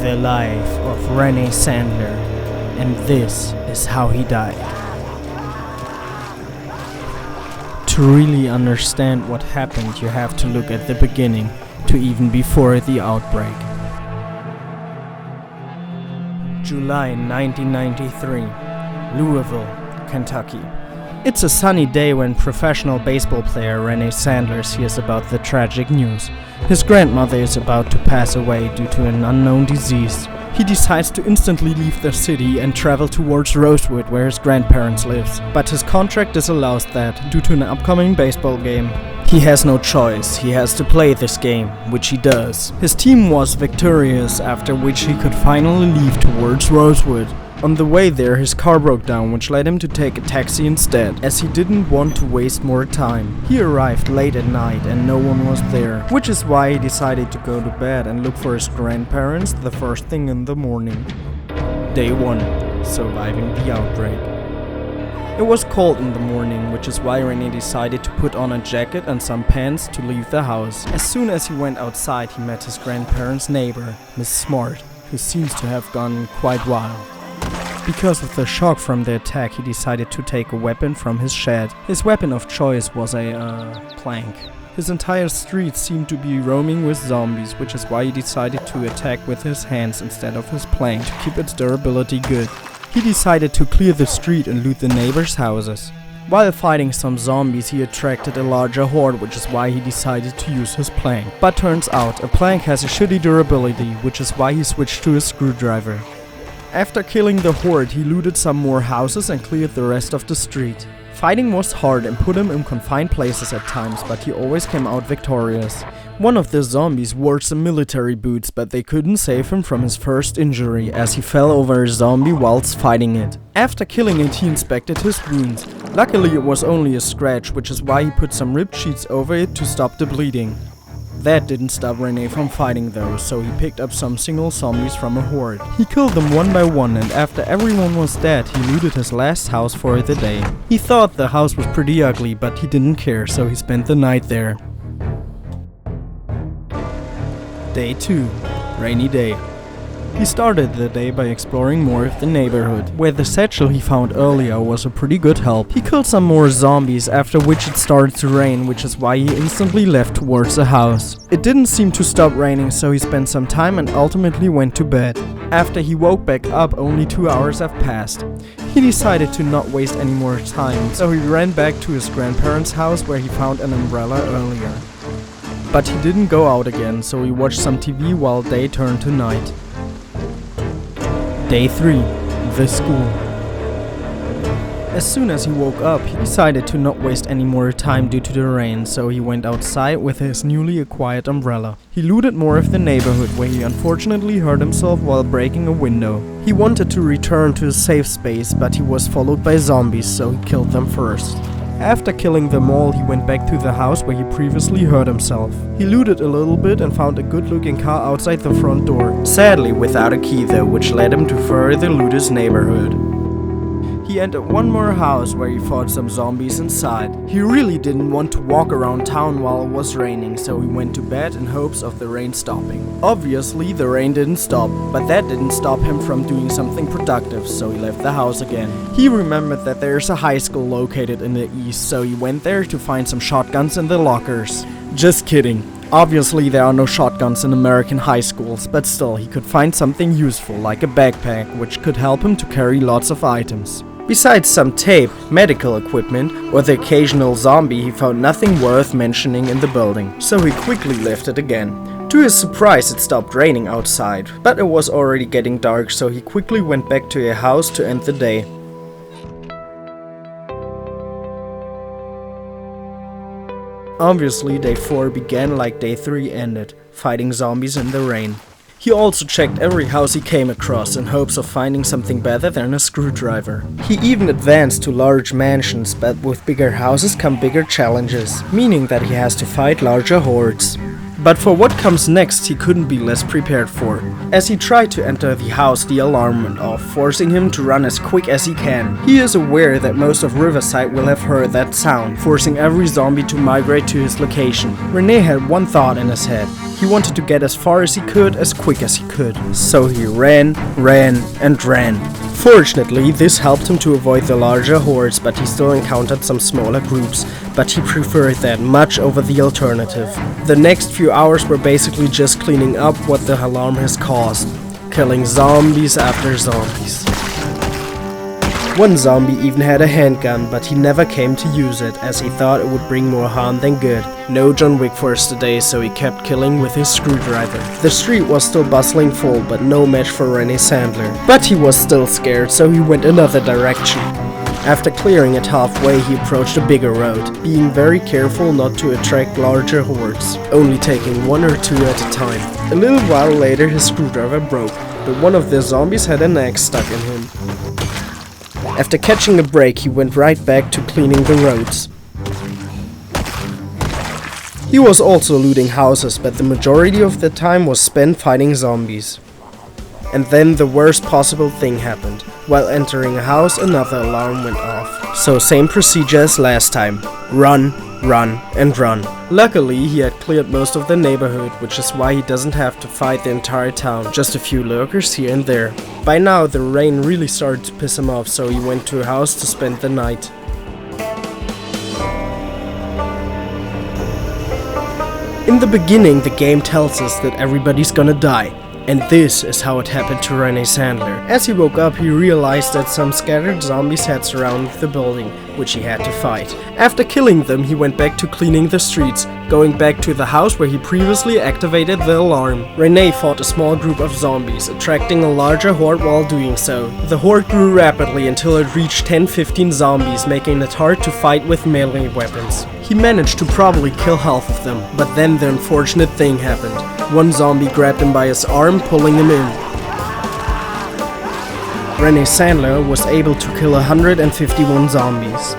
The life of Rene Sandler, and this is how he died. To really understand what happened, you have to look at the beginning, to even before the outbreak. July 1993, Louisville, Kentucky. It's a sunny day when professional baseball player Rene Sandler hears about the tragic news. His grandmother is about to pass away due to an unknown disease. He decides to instantly leave the city and travel towards Rosewood, where his grandparents live. But his contract disallows that due to an upcoming baseball game. He has no choice, he has to play this game, which he does. His team was victorious, after which he could finally leave towards Rosewood. On the way there, his car broke down, which led him to take a taxi instead, as he didn't want to waste more time. He arrived late at night and no one was there, which is why he decided to go to bed and look for his grandparents the first thing in the morning. Day 1. Surviving the outbreak. It was cold in the morning, which is why Rene decided to put on a jacket and some pants to leave the house. As soon as he went outside, he met his grandparents' neighbor, Miss Smart, who seems to have gone quite wild. Because of the shock from the attack, he decided to take a weapon from his shed. His weapon of choice was a plank. His entire street seemed to be roaming with zombies, which is why he decided to attack with his hands instead of his plank to keep its durability good. He decided to clear the street and loot the neighbors' houses. While fighting some zombies, he attracted a larger horde, which is why he decided to use his plank. But turns out, a plank has a shitty durability, which is why he switched to a screwdriver. After killing the horde, he looted some more houses and cleared the rest of the street. Fighting was hard and put him in confined places at times, but he always came out victorious. One of the zombies wore some military boots, but they couldn't save him from his first injury, as he fell over a zombie whilst fighting it. After killing it, he inspected his wounds. Luckily it was only a scratch, which is why he put some ripped sheets over it to stop the bleeding. That didn't stop Rene from fighting though, so he picked up some single zombies from a horde. He killed them one by one, and after everyone was dead, he looted his last house for the day. He thought the house was pretty ugly, but he didn't care, so he spent the night there. Day 2. Rainy day. He started the day by exploring more of the neighborhood, where the satchel he found earlier was a pretty good help. He killed some more zombies, after which it started to rain, which is why he instantly left towards the house. It didn't seem to stop raining, so he spent some time and ultimately went to bed. After he woke back up, only 2 hours have passed. He decided to not waste any more time, so he ran back to his grandparents' house where he found an umbrella earlier. But he didn't go out again, so he watched some TV while day turned to night. Day 3. The school. As soon as he woke up, he decided to not waste any more time due to the rain, so he went outside with his newly acquired umbrella. He looted more of the neighborhood, where he unfortunately hurt himself while breaking a window. He wanted to return to a safe space, but he was followed by zombies, so he killed them first. After killing them all, he went back to the house where he previously hurt himself. He looted a little bit and found a good-looking car outside the front door. Sadly without a key though, which led him to further loot his neighborhood. He entered one more house where he fought some zombies inside. He really didn't want to walk around town while it was raining, so he went to bed in hopes of the rain stopping. Obviously the rain didn't stop, but that didn't stop him from doing something productive, so he left the house again. He remembered that there's a high school located in the east, so he went there to find some shotguns in the lockers. Just kidding. Obviously there are no shotguns in American high schools, but still he could find something useful like a backpack, which could help him to carry lots of items. Besides some tape, medical equipment, or the occasional zombie, he found nothing worth mentioning in the building, so he quickly left it again. To his surprise, it stopped raining outside, but it was already getting dark, so he quickly went back to a house to end the day. Obviously, day 4 began like day 3 ended, fighting zombies in the rain. He also checked every house he came across in hopes of finding something better than a screwdriver. He even advanced to large mansions, but with bigger houses come bigger challenges, meaning that he has to fight larger hordes. But for what comes next, he couldn't be less prepared for. As he tried to enter the house, the alarm went off, forcing him to run as quick as he can. He is aware that most of Riverside will have heard that sound, forcing every zombie to migrate to his location. Rene had one thought in his head. He wanted to get as far as he could, as quick as he could. So he ran, and ran. Fortunately, this helped him to avoid the larger hordes, but he still encountered some smaller groups. But he preferred that much over the alternative. The next few hours were basically just cleaning up what the alarm has caused. Killing zombies after zombies. One zombie even had a handgun, but he never came to use it, as he thought it would bring more harm than good. No John Wick for us today, so he kept killing with his screwdriver. The street was still bustling full, but no match for Rene Sandler. But he was still scared, so he went another direction. After clearing it halfway, he approached a bigger road, being very careful not to attract larger hordes, only taking one or two at a time. A little while later, his screwdriver broke, but one of the zombies had an axe stuck in him. After catching a break, he went right back to cleaning the roads. He was also looting houses, but the majority of the time was spent fighting zombies. And then the worst possible thing happened. While entering a house, another alarm went off. So same procedure as last time. Run, and run. Luckily, he had cleared most of the neighborhood, which is why he doesn't have to fight the entire town, just a few lurkers here and there. By now, the rain really started to piss him off, so he went to a house to spend the night. In the beginning, the game tells us that everybody's gonna die. And this is how it happened to Rene Sandler. As he woke up, he realized that some scattered zombies had surrounded the building, which he had to fight. After killing them, he went back to cleaning the streets, going back to the house where he previously activated the alarm. Rene fought a small group of zombies, attracting a larger horde while doing so. The horde grew rapidly until it reached 10-15 zombies, making it hard to fight with melee weapons. He managed to probably kill half of them, but then the unfortunate thing happened. One zombie grabbed him by his arm, pulling him in. Rene Sandler was able to kill 151 zombies.